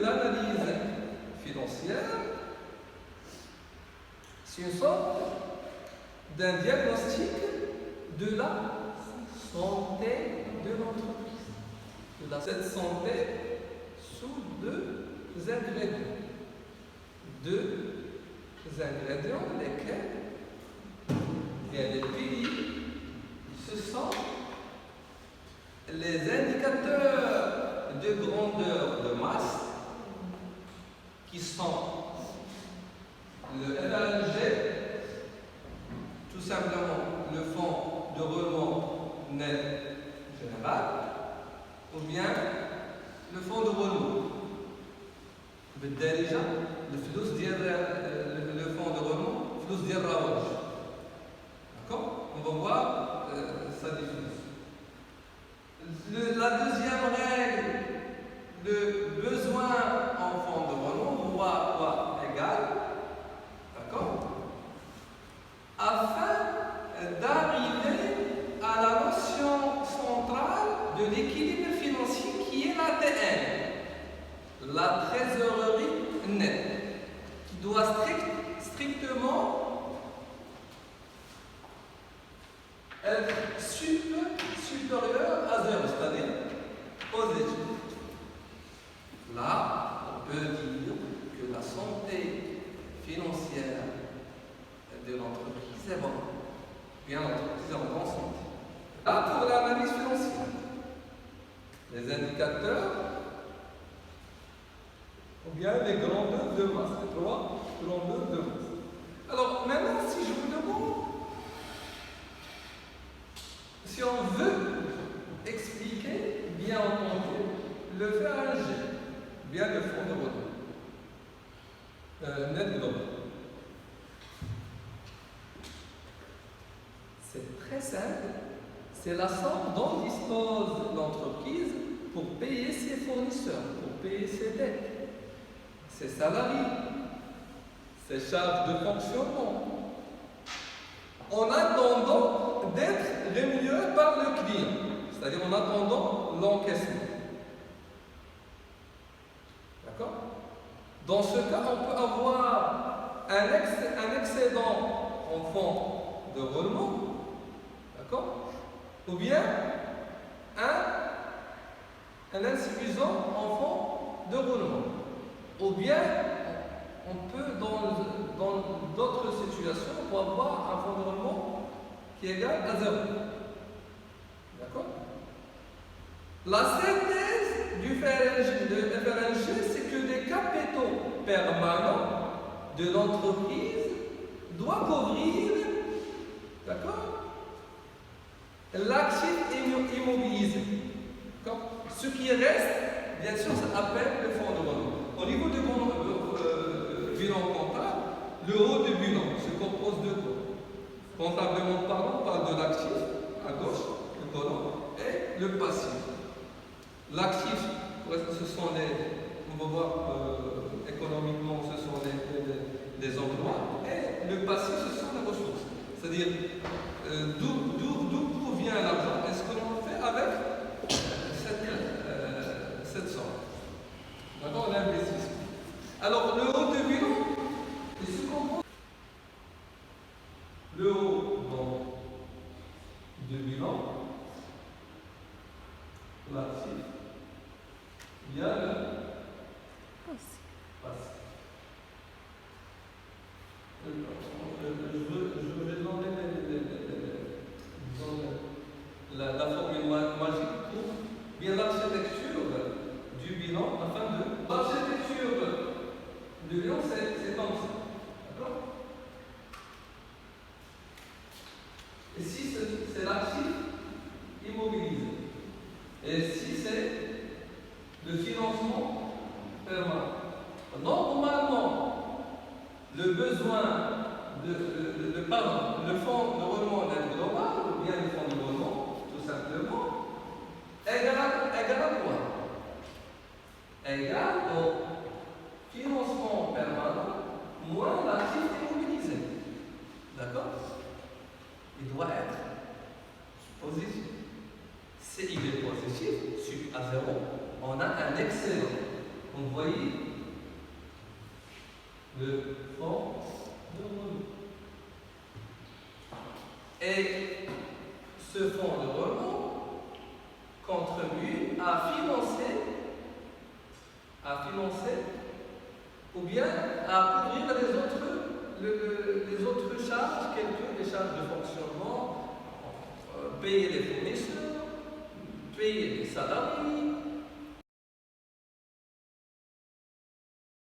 de l'analyse financière, c'est une sorte d'un diagnostic de la santé de l'entreprise. Cette santé sous deux ingrédients. Deux ingrédients lesquels, bien les piliers, ce sont les indicateurs de grandeur de masse qui sont le FRNG, tout simplement le fonds de roulement net général, ou bien le fonds de roulement. بالدارجة الفلوس ديال le fonds de roulement, الفلوس ديال الرواج. D'accord? On va voir sa définition. La deuxième règle, le besoin en fonds de roulement doit égal, d'accord, afin d'arriver à la notion centrale de l'équilibre financier qui est l'ATN, la trésorerie nette, qui doit strictement être supérieur à 0, c'est-à-dire positif. Là, on peut dire que la santé financière de l'entreprise est bonne. Bien, l'entreprise est en bonne santé. Là, pour l'analyse financière, les indicateurs, ou bien les grandeurs de masse, les trois grandeurs de masse. Alors, maintenant, si je vous demande, si on veut expliquer, bien entendu, le FRNG, bien le fonds de roulement net global. C'est très simple, c'est la somme dont dispose l'entreprise pour payer ses fournisseurs, pour payer ses dettes, ses salariés, ses charges de fonctionnement, en attendant d'être rémunéré par le client, c'est-à-dire en attendant l'encaissement. D'accord? Dans ce cas, on peut avoir un excédent en fonds de roulement, d'accord? Ou bien un insuffisant en fonds de roulement. Ou bien, on peut, dans d'autres situations, on peut avoir un fonds de roulement qui est égal à 0. D'accord? La synthèse du FRNG, c'est que les capitaux permanents de l'entreprise doivent couvrir, d'accord, l'actif immobilisé. Ce qui reste, bien sûr, ça s'appelle le fonds de roulement. Au niveau du bilan comptable, le haut du bilan se compose de quoi? Comptablement parlant, on parle de l'actif à gauche, le colonne, et le passif. L'actif, ce sont on va voir économiquement, ce sont des emplois, et le passif, ce sont les ressources. C'est-à-dire, d'où provient l'argent et ce que l'on fait avec cette somme. D'accord, l'investissement. Alors, le haut de bilan, il se compose. Le haut de bilan, l'actif, il y a le passif. Je vais demander la formule magique pour bien l'architecture du bilan afin de. L'architecture du bilan, c'est comme ça. D'accord? Et si c'est l'actif immobilisé, et si c'est le financement permanent. Normalement, le besoin le fonds de roulement net global, ou bien le fonds de roulement, tout simplement, égal à quoi? Égal au financement permanent moins l'actif immobilisé. D'accord? Il doit être positif. S'il est positif, à 0, on a un excellent. Donc vous voyez, le fonds de roulement. Et ce fonds de roulement contribue à financer ou bien à couvrir les autres charges, les charges de fonctionnement, payer les fournisseurs, payer les salariés,